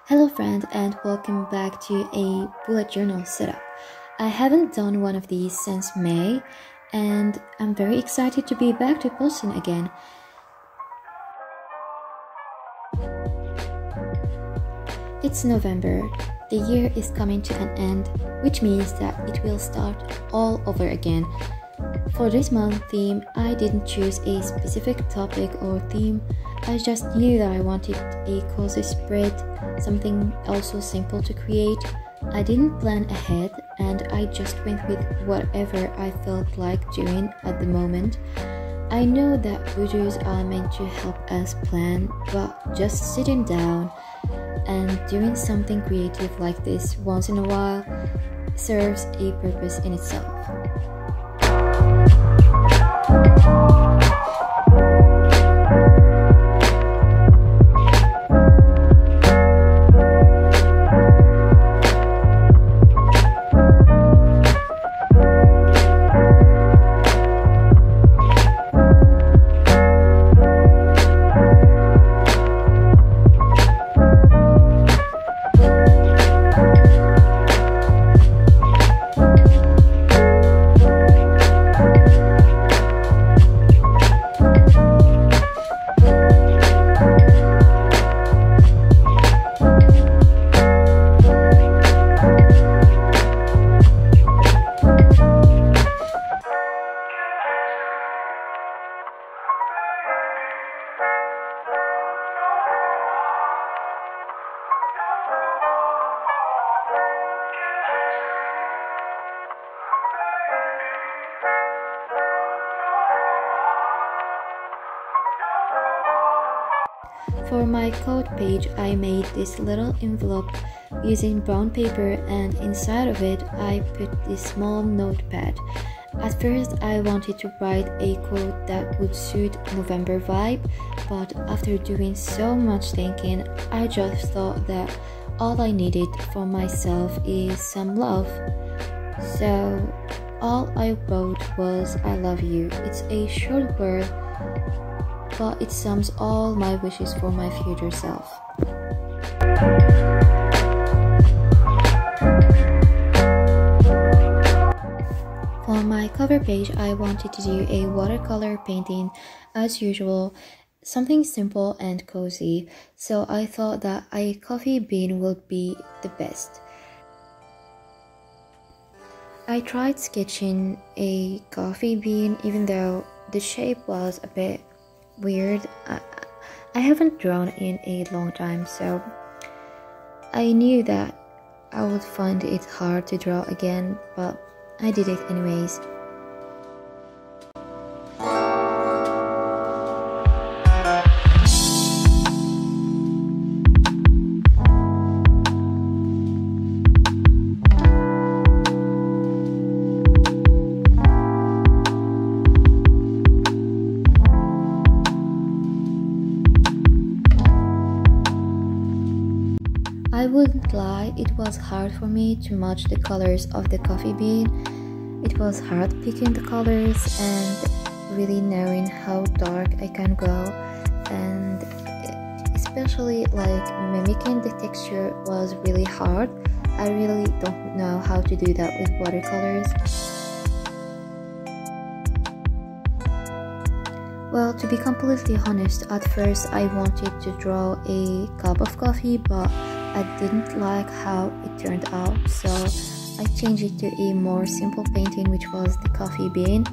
Hello friend, and welcome back to a bullet journal setup. I haven't done one of these since May, and I'm very excited to be back to posting again. It's November. The year is coming to an end, which means that it will start all over again. For this month theme, I didn't choose a specific topic or theme. I just knew that I wanted a cozy spread, something also simple to create. I didn't plan ahead, and I just went with whatever I felt like doing at the moment. I know that videos are meant to help us plan, but just sitting down and doing something creative like this once in a while serves a purpose in itself. For my code page, I made this little envelope using brown paper, and inside of it I put this small notepad. At first I wanted to write a quote that would suit November vibe, but after doing so much thinking, I just thought that all I needed for myself is some love. So all I wrote was "I love you." It's a short word, but it sums all my wishes for my future self. For my cover page, I wanted to do a watercolor painting as usual, something simple and cozy, so I thought that a coffee bean would be the best. I tried sketching a coffee bean, even though the shape was a bit weird. I haven't drawn in a long time, so I knew that I would find it hard to draw again, but I did it anyways. I wouldn't lie, it was hard for me to match the colors of the coffee bean. It was hard picking the colors and really knowing how dark I can go, and especially like mimicking the texture was really hard. I really don't know how to do that with watercolors. Well, to be completely honest, at first I wanted to draw a cup of coffee, but I didn't like how it turned out, so I changed it to a more simple painting, which was the coffee bean.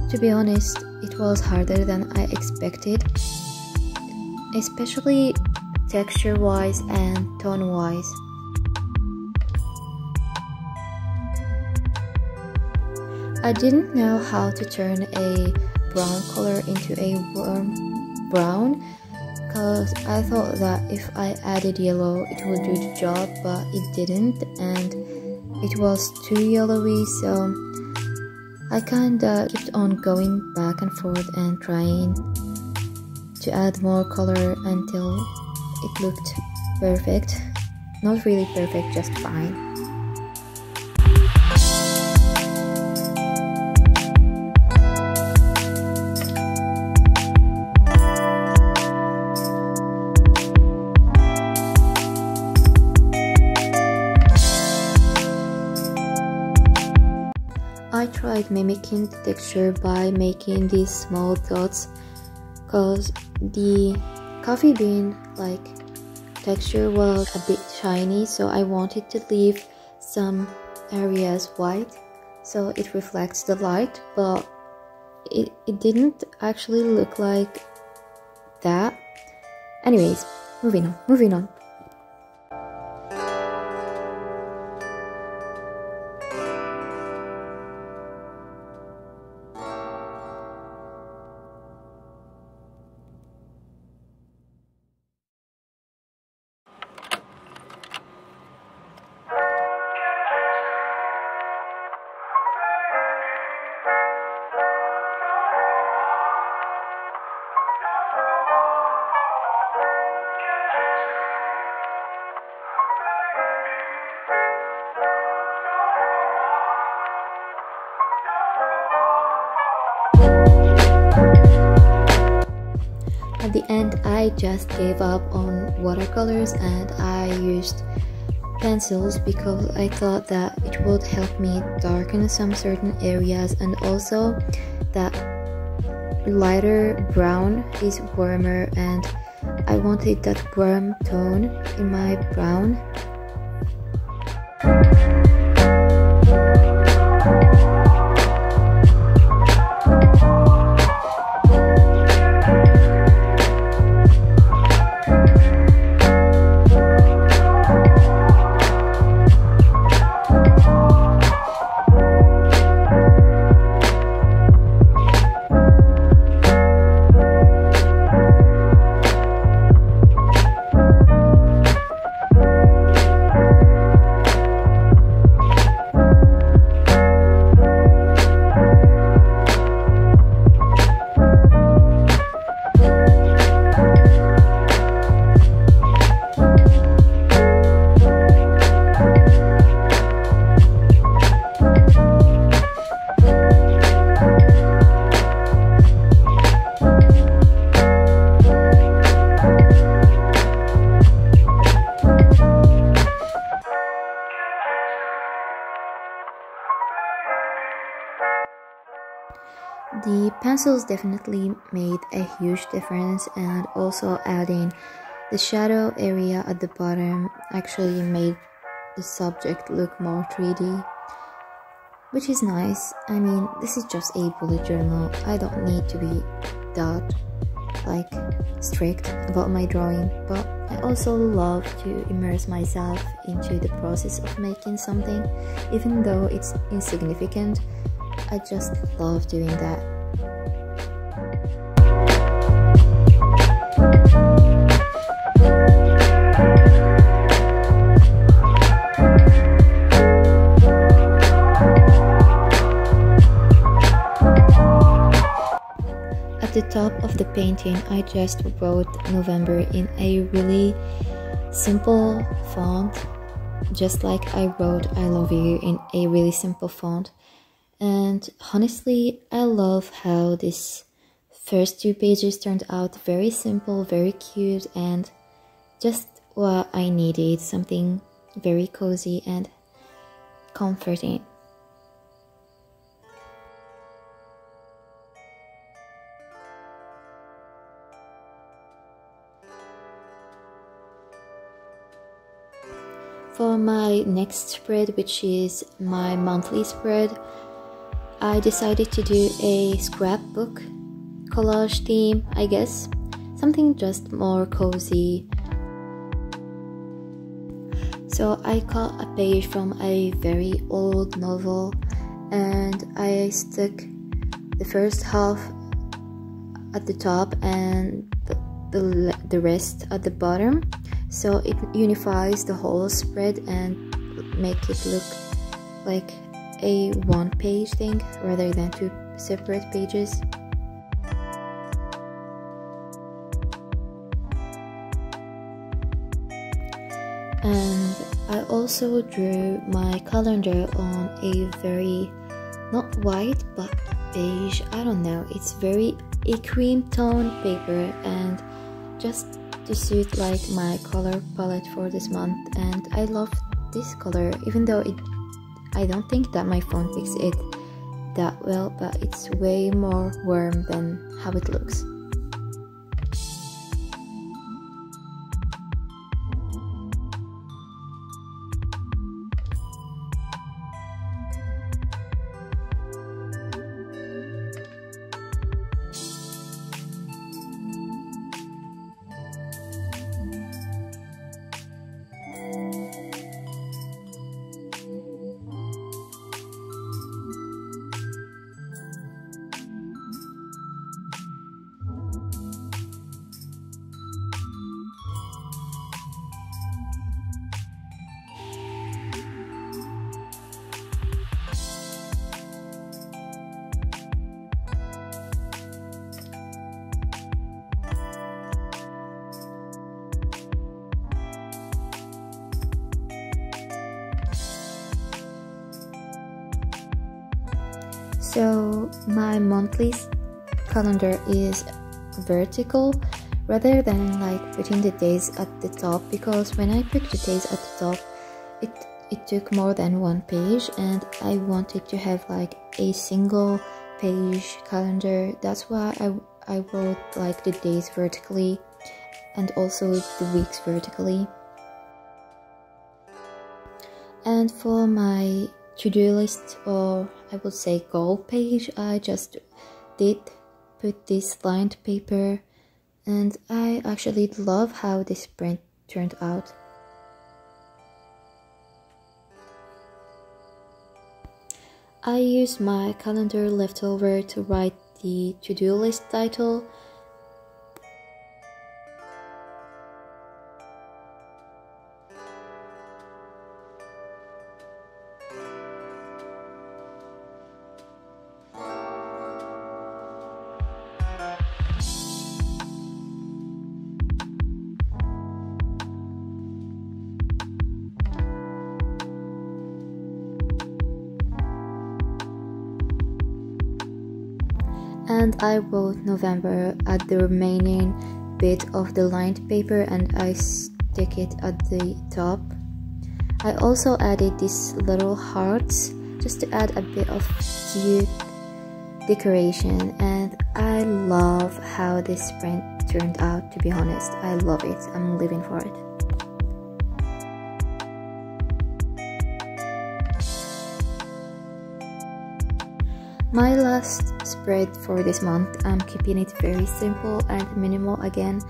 To be honest, it was harder than I expected, especially texture-wise and tone-wise. I didn't know how to turn a brown color into a warm brown, because I thought that if I added yellow it would do the job, but it didn't, and it was too yellowy, so I kinda kept on going back and forth and trying to add more color until it looked perfect. Not really perfect, just fine. tried mimicking the texture by making these small dots, cause the coffee bean like texture was a bit shiny, so I wanted to leave some areas white so it reflects the light, but it didn't actually look like that. Anyways, moving on. At the end, I just gave up on watercolors and I used pencils because I thought that it would help me darken some certain areas, and also that lighter brown is warmer and I wanted that warm tone in my brown. The pencils definitely made a huge difference, and also adding the shadow area at the bottom actually made the subject look more 3D, which is nice. I mean, this is just a bullet journal. I don't need to be that like strict about my drawing, but I also love to immerse myself into the process of making something, even though it's insignificant. I just love doing that. At the top of the painting, I just wrote November in a really simple font, just like I wrote I love you in a really simple font. And honestly, I love how this first 2 pages turned out very simple, very cute, and just what I needed, something very cozy and comforting. For my next spread, which is my monthly spread, I decided to do a scrapbook collage theme, I guess. Something just more cozy. So I cut a page from a very old novel and I stuck the first half at the top and the rest at the bottom, so it unifies the whole spread and make it look like a one-page thing rather than 2 separate pages. And I also drew my calendar on a very, not white but beige, I don't know, it's very a cream tone paper, and just to suit like my color palette for this month. And I love this color, even though I don't think that my phone picks it that well, but it's way more warm than how it looks. So my monthly calendar is vertical rather than like putting the days at the top, because when I put the days at the top it took more than one page and I wanted to have like a single page calendar. That's why I wrote like the days vertically and also the weeks vertically. And for my to-do list, or I would say goal page, I just did put this lined paper, and I actually love how this print turned out. I used my calendar leftover to write the to-do list title. And I wrote November at the remaining bit of the lined paper and I stick it at the top. I also added these little hearts just to add a bit of cute decoration, and I love how this print turned out, to be honest. I love it. I'm living for it. My last spread for this month, I'm keeping it very simple and minimal again.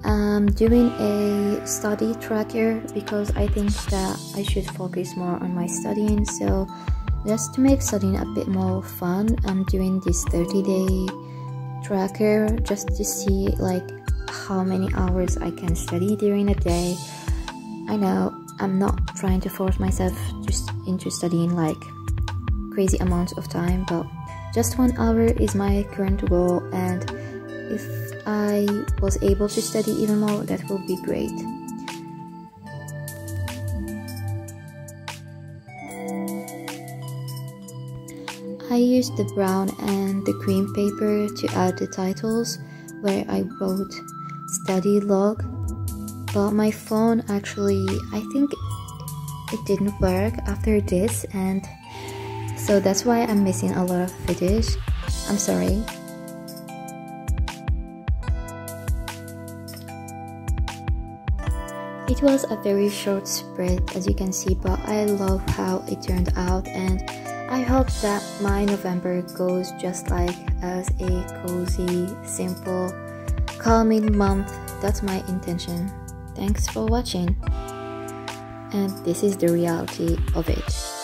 I'm doing a study tracker because I think that I should focus more on my studying. So just to make studying a bit more fun, I'm doing this 30-day tracker just to see like how many hours I can study during a day. I know I'm not trying to force myself just into studying like crazy amounts of time, but just 1 hour is my current goal, and if I was able to study even more, that would be great. I used the brown and the cream paper to add the titles where I wrote study log, but my phone actually, I think it didn't work after this, and so that's why I'm missing a lot of footage. I'm sorry. It was a very short spread, as you can see, but I love how it turned out, and I hope that my November goes just like as a cozy, simple, calming month. That's my intention. Thanks for watching. And this is the reality of it.